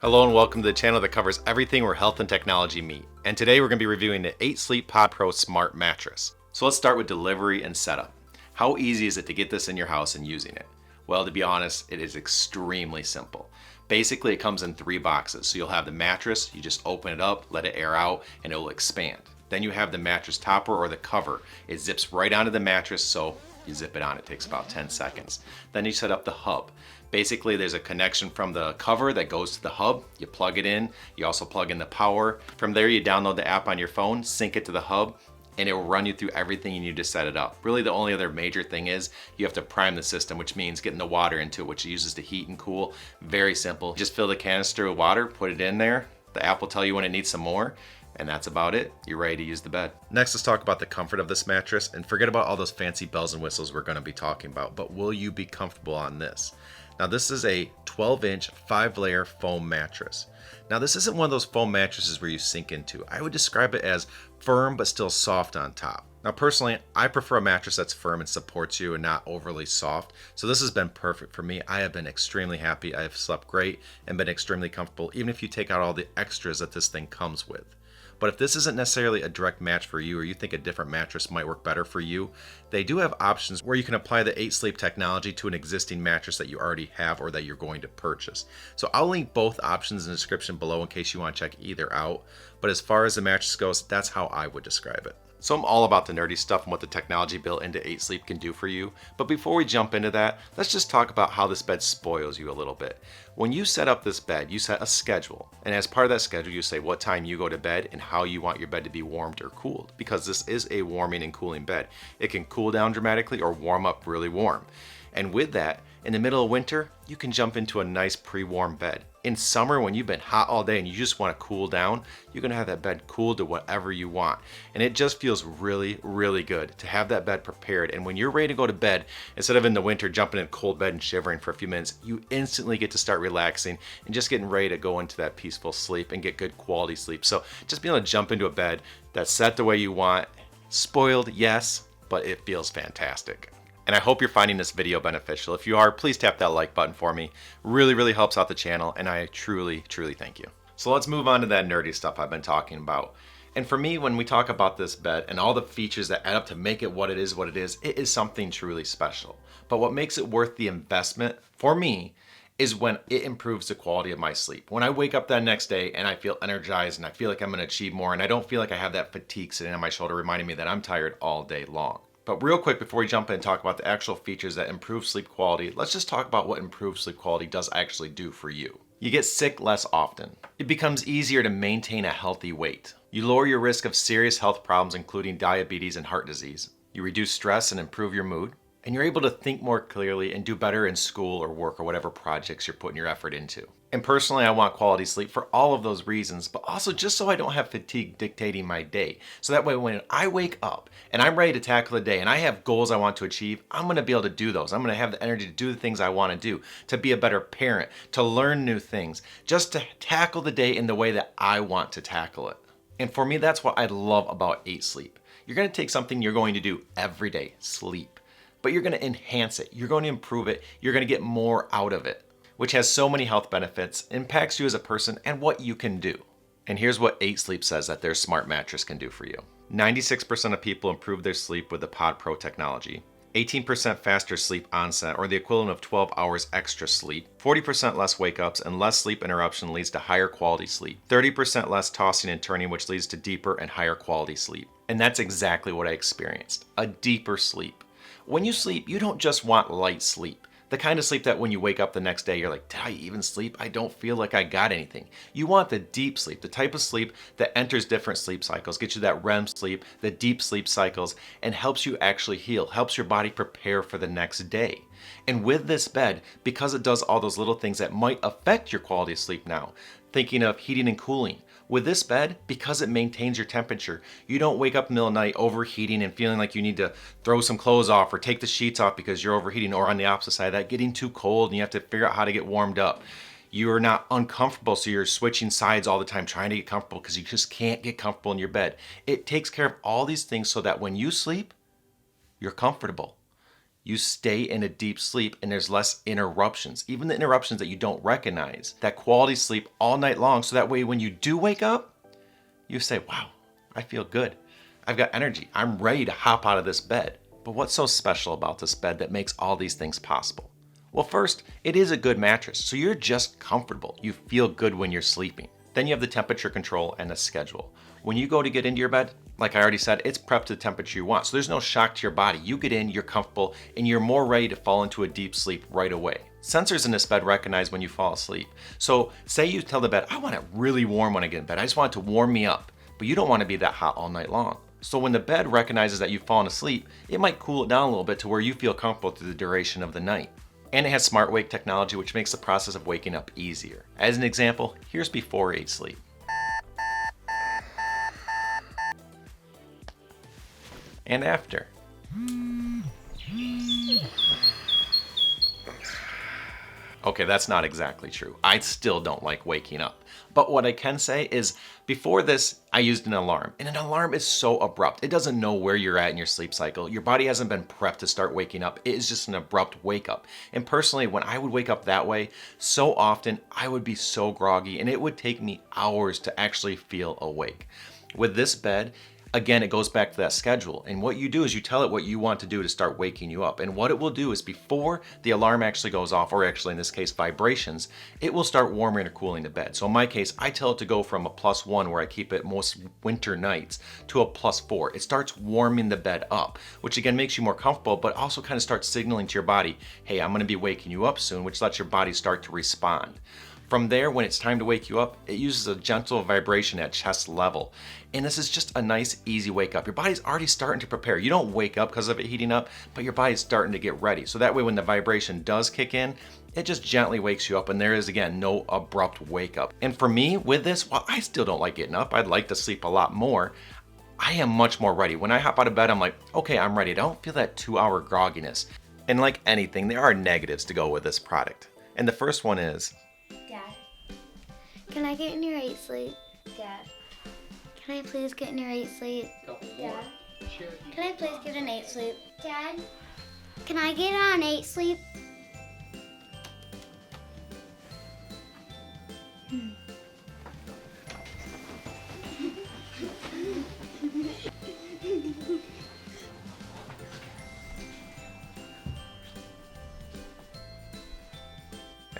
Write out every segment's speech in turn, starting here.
Hello and welcome to the channel that covers everything where health and technology meet. And today we're going to be reviewing the 8 Sleep Pod Pro Smart Mattress. So let's start with delivery and setup. How easy is it to get this in your house and using it? Well, to be honest, it is extremely simple. Basically, it comes in 3 boxes. So you'll have the mattress, you just open it up, let it air out, and it will expand. Then you have the mattress topper or the cover. It zips right onto the mattress, so you zip it on. It takes about 10 seconds. Then you set up the hub. Basically, there's a connection from the cover that goes to the hub. You plug it in. You also plug in the power. From there, you download the app on your phone, sync it to the hub, and it will run you through everything you need to set it up. Really, the only other major thing is you have to prime the system, which means getting the water into it, which it uses to heat and cool. Very simple. Just fill the canister with water, put it in there. The app will tell you when it needs some more. And that's about it. You're ready to use the bed. Next, let's talk about the comfort of this mattress and forget about all those fancy bells and whistles we're going to be talking about, but will you be comfortable on this? Now, this is a 12-inch, 5-layer foam mattress. Now, this isn't one of those foam mattresses where you sink into. I would describe it as firm but still soft on top. Now, personally, I prefer a mattress that's firm and supports you and not overly soft. So this has been perfect for me. I have been extremely happy. I have slept great and been extremely comfortable, even if you take out all the extras that this thing comes with. But if this isn't necessarily a direct match for you or you think a different mattress might work better for you, they do have options where you can apply the 8 Sleep technology to an existing mattress that you already have or that you're going to purchase. So I'll link both options in the description below in case you want to check either out. But as far as the mattress goes, that's how I would describe it. So I'm all about the nerdy stuff and what the technology built into 8 Sleep can do for you. But before we jump into that, let's just talk about how this bed spoils you a little bit. When you set up this bed, you set a schedule. And as part of that schedule, you say what time you go to bed and how you want your bed to be warmed or cooled. Because this is a warming and cooling bed. It can cool down dramatically or warm up really warm. And with that, in the middle of winter, you can jump into a nice pre-warm bed. In summer, when you've been hot all day and you just want to cool down, you're going to have that bed cooled to whatever you want. And it just feels really, really good to have that bed prepared. And when you're ready to go to bed, instead of in the winter jumping in a cold bed and shivering for a few minutes, you instantly get to start relaxing and just getting ready to go into that peaceful sleep and get good quality sleep. So just being able to jump into a bed that's set the way you want, spoiled, yes, but it feels fantastic. And I hope you're finding this video beneficial. If you are, please tap that like button for me. Really, really helps out the channel, and I truly, truly thank you. So let's move on to that nerdy stuff I've been talking about. And for me, when we talk about this bed and all the features that add up to make it what it is something truly special. But what makes it worth the investment for me is when it improves the quality of my sleep. When I wake up that next day and I feel energized and I feel like I'm gonna achieve more and I don't feel like I have that fatigue sitting on my shoulder reminding me that I'm tired all day long. But real quick, before we jump in and talk about the actual features that improve sleep quality, let's just talk about what improved sleep quality does actually do for you. You get sick less often. It becomes easier to maintain a healthy weight. You lower your risk of serious health problems, including diabetes and heart disease. You reduce stress and improve your mood. And you're able to think more clearly and do better in school or work or whatever projects you're putting your effort into. And personally, I want quality sleep for all of those reasons, but also just so I don't have fatigue dictating my day. So that way when I wake up and I'm ready to tackle the day and I have goals I want to achieve, I'm gonna be able to do those. I'm gonna have the energy to do the things I wanna do, to be a better parent, to learn new things, just to tackle the day in the way that I want to tackle it. And for me, that's what I love about 8 Sleep. You're gonna take something you're going to do every day, sleep, but you're gonna enhance it, you're going to improve it, you're gonna get more out of it, which has so many health benefits, impacts you as a person, and what you can do. And here's what 8 Sleep says that their smart mattress can do for you. 96% of people improve their sleep with the Pod Pro technology. 18% faster sleep onset, or the equivalent of 12 hours extra sleep. 40% less wake-ups and less sleep interruption leads to higher quality sleep. 30% less tossing and turning, which leads to deeper and higher quality sleep. And that's exactly what I experienced, a deeper sleep. When you sleep, you don't just want light sleep. The kind of sleep that when you wake up the next day, you're like, did I even sleep? I don't feel like I got anything. You want the deep sleep, the type of sleep that enters different sleep cycles, gets you that REM sleep, the deep sleep cycles, and helps you actually heal, helps your body prepare for the next day. And with this bed, because it does all those little things that might affect your quality of sleep now, thinking of heating and cooling, with this bed, because it maintains your temperature, you don't wake up in the middle of the night overheating and feeling like you need to throw some clothes off or take the sheets off because you're overheating, or on the opposite side of that, getting too cold and you have to figure out how to get warmed up. You are not uncomfortable, so you're switching sides all the time trying to get comfortable because you just can't get comfortable in your bed. It takes care of all these things so that when you sleep, you're comfortable. You stay in a deep sleep and there's less interruptions, even the interruptions that you don't recognize. That quality sleep all night long, so that way when you do wake up, you say, wow, I feel good. I've got energy. I'm ready to hop out of this bed. But what's so special about this bed that makes all these things possible? Well, first, it is a good mattress, so you're just comfortable. You feel good when you're sleeping. Then you have the temperature control and the schedule. When you go to get into your bed, like I already said, it's prepped to the temperature you want. So there's no shock to your body. You get in, you're comfortable, and you're more ready to fall into a deep sleep right away. Sensors in this bed recognize when you fall asleep. So say you tell the bed, I want it really warm when I get in bed. I just want it to warm me up. But you don't want to be that hot all night long. So when the bed recognizes that you've fallen asleep, it might cool it down a little bit to where you feel comfortable through the duration of the night. And it has smart wake technology, which makes the process of waking up easier. As an example, here's before 8 sleep. And after. Okay, that's not exactly true. I still don't like waking up. But what I can say is, before this, I used an alarm. And an alarm is so abrupt. It doesn't know where you're at in your sleep cycle. Your body hasn't been prepped to start waking up. It is just an abrupt wake up. And personally, when I would wake up that way, so often I would be so groggy and it would take me hours to actually feel awake. With this bed, again, it goes back to that schedule. And what you do is you tell it what you want to do to start waking you up. And what it will do is before the alarm actually goes off, or actually in this case, vibrations, it will start warming or cooling the bed. So in my case, I tell it to go from a +1, where I keep it most winter nights, to a +4. It starts warming the bed up, which again makes you more comfortable, but also kind of starts signaling to your body, hey, I'm gonna be waking you up soon, which lets your body start to respond. From there, when it's time to wake you up, it uses a gentle vibration at chest level. And this is just a nice, easy wake up. Your body's already starting to prepare. You don't wake up because of it heating up, but your body's starting to get ready. So that way, when the vibration does kick in, it just gently wakes you up, and there is, again, no abrupt wake up. And for me, with this, while I still don't like getting up, I'd like to sleep a lot more, I am much more ready. When I hop out of bed, I'm like, okay, I'm ready. I don't feel that 2-hour grogginess. And like anything, there are negatives to go with this product. And the first one is, Dad, can I get in your 8 sleep? Dad, can I please get in your 8 sleep? Dad, can I please get an 8 sleep? Dad, can I get on 8 sleep?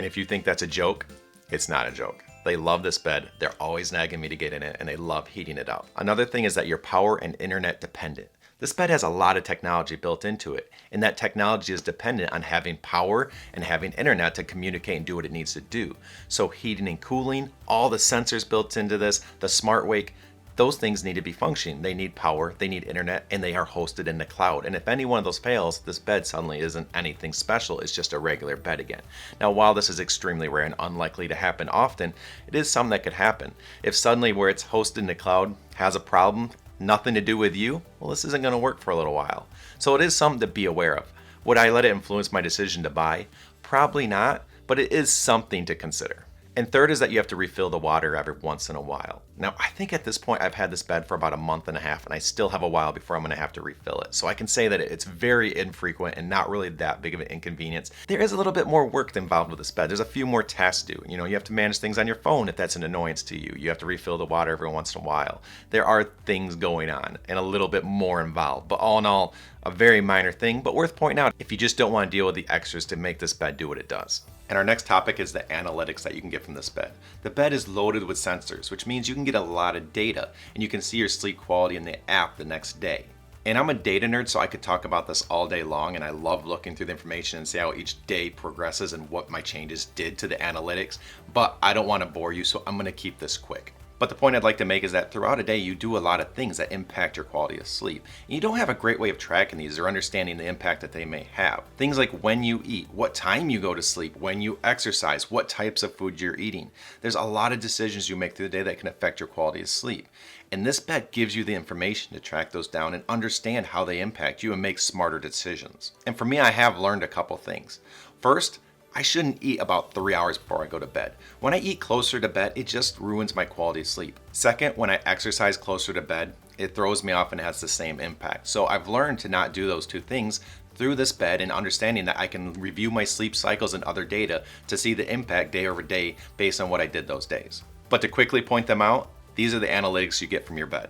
and if you think that's a joke, it's not a joke. They love this bed, they're always nagging me to get in it, and they love heating it up. Another thing is that you're power and internet dependent. This bed has a lot of technology built into it, and that technology is dependent on having power and having internet to communicate and do what it needs to do. So heating and cooling, all the sensors built into this, the smart wake, those things need to be functioning. They need power, they need internet, and they are hosted in the cloud. And if any one of those fails, this bed suddenly isn't anything special. It's just a regular bed again. Now, while this is extremely rare and unlikely to happen often, it is something that could happen. If suddenly where it's hosted in the cloud has a problem, nothing to do with you, well, this isn't going to work for a little while. So it is something to be aware of. Would I let it influence my decision to buy? Probably not, but it is something to consider. And third is that you have to refill the water every once in a while. Now, I think at this point I've had this bed for about a month and a half, and I still have a while before I'm going to have to refill it. So I can say that it's very infrequent and not really that big of an inconvenience. There is a little bit more work involved with this bed. There's a few more tasks to do. You know, you have to manage things on your phone if that's an annoyance to you. You have to refill the water every once in a while. There are things going on and a little bit more involved, but all in all, a very minor thing, but worth pointing out if you just don't want to deal with the extras to make this bed do what it does. And our next topic is the analytics that you can get from this bed. The bed is loaded with sensors, which means you can get a lot of data, and you can see your sleep quality in the app the next day. And I'm a data nerd, so I could talk about this all day long, and I love looking through the information and see how each day progresses and what my changes did to the analytics, but I don't want to bore you, so I'm going to keep this quick. But the point I'd like to make is that throughout a day, you do a lot of things that impact your quality of sleep. And you don't have a great way of tracking these or understanding the impact that they may have. Things like when you eat, what time you go to sleep, when you exercise, what types of food you're eating. There's a lot of decisions you make through the day that can affect your quality of sleep. And this bed gives you the information to track those down and understand how they impact you and make smarter decisions. And for me, I have learned a couple things. First, I shouldn't eat about 3 hours before I go to bed. When I eat closer to bed, it just ruins my quality of sleep. Second, when I exercise closer to bed, it throws me off and has the same impact. So I've learned to not do those two things through this bed and understanding that I can review my sleep cycles and other data to see the impact day over day based on what I did those days. But to quickly point them out, these are the analytics you get from your bed.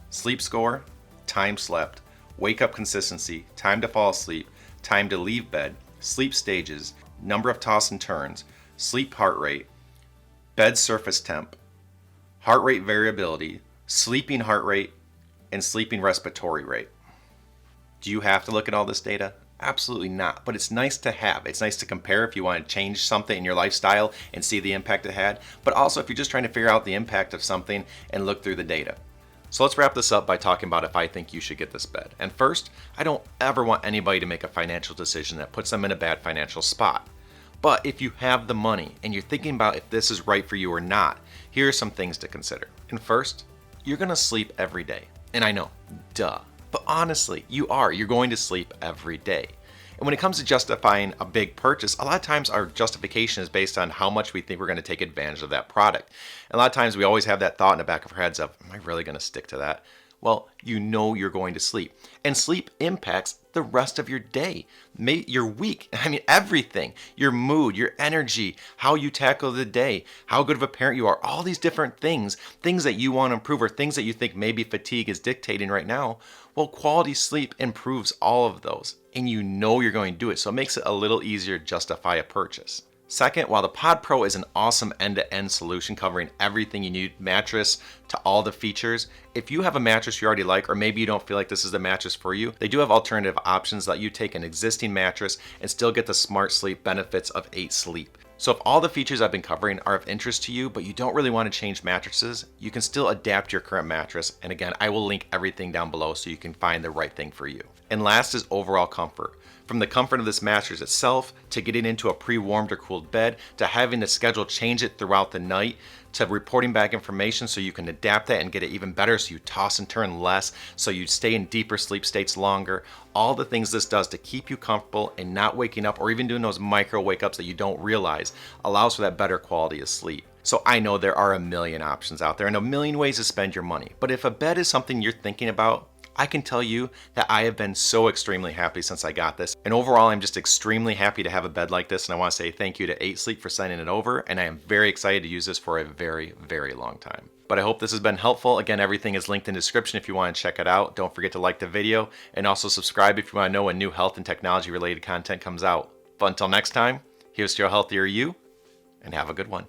Sleep score, time slept, wake up consistency, time to fall asleep, time to leave bed, sleep stages, number of toss and turns, sleep heart rate, bed surface temp, heart rate variability, sleeping heart rate, and sleeping respiratory rate. Do you have to look at all this data? Absolutely not, but it's nice to have. It's nice to compare if you want to change something in your lifestyle and see the impact it had, but also if you're just trying to figure out the impact of something and look through the data. So let's wrap this up by talking about if I think you should get this bed. And first, I don't ever want anybody to make a financial decision that puts them in a bad financial spot. But if you have the money and you're thinking about if this is right for you or not, here are some things to consider. And first, you're gonna sleep every day. And I know, duh. But honestly, you're going to sleep every day. And when it comes to justifying a big purchase, a lot of times our justification is based on how much we think we're going to take advantage of that product. And a lot of times we always have that thought in the back of our heads of, am I really going to stick to that? Well, you know you're going to sleep. And sleep impacts the rest of your day, your week, everything. Your mood, your energy, how you tackle the day, how good of a parent you are, all these different things that you want to improve or things that you think maybe fatigue is dictating right now. Well, quality sleep improves all of those, and you know you're going to do it, so it makes it a little easier to justify a purchase. Second, while the Pod Pro is an awesome end-to-end solution covering everything you need, mattress to all the features, if you have a mattress you already like, or maybe you don't feel like this is the mattress for you, they do have alternative options that let you take an existing mattress and still get the smart sleep benefits of 8 Sleep. So if all the features I've been covering are of interest to you, but you don't really want to change mattresses, you can still adapt your current mattress. And again, I will link everything down below so you can find the right thing for you. And last is overall comfort. From the comfort of this mattress itself, to getting into a pre-warmed or cooled bed, to having the schedule change it throughout the night, to reporting back information so you can adapt that and get it even better so you toss and turn less, so you stay in deeper sleep states longer. All the things this does to keep you comfortable and not waking up or even doing those micro wake ups that you don't realize allows for that better quality of sleep. So I know there are a million options out there and a million ways to spend your money, but if a bed is something you're thinking about, I can tell you that I have been so extremely happy since I got this. And overall, I'm just extremely happy to have a bed like this. And I want to say thank you to 8 Sleep for sending it over. And I am very excited to use this for a very, very long time. But I hope this has been helpful. Again, everything is linked in the description if you want to check it out. Don't forget to like the video and also subscribe if you want to know when new health and technology related content comes out. But until next time, here's to a healthier you and have a good one.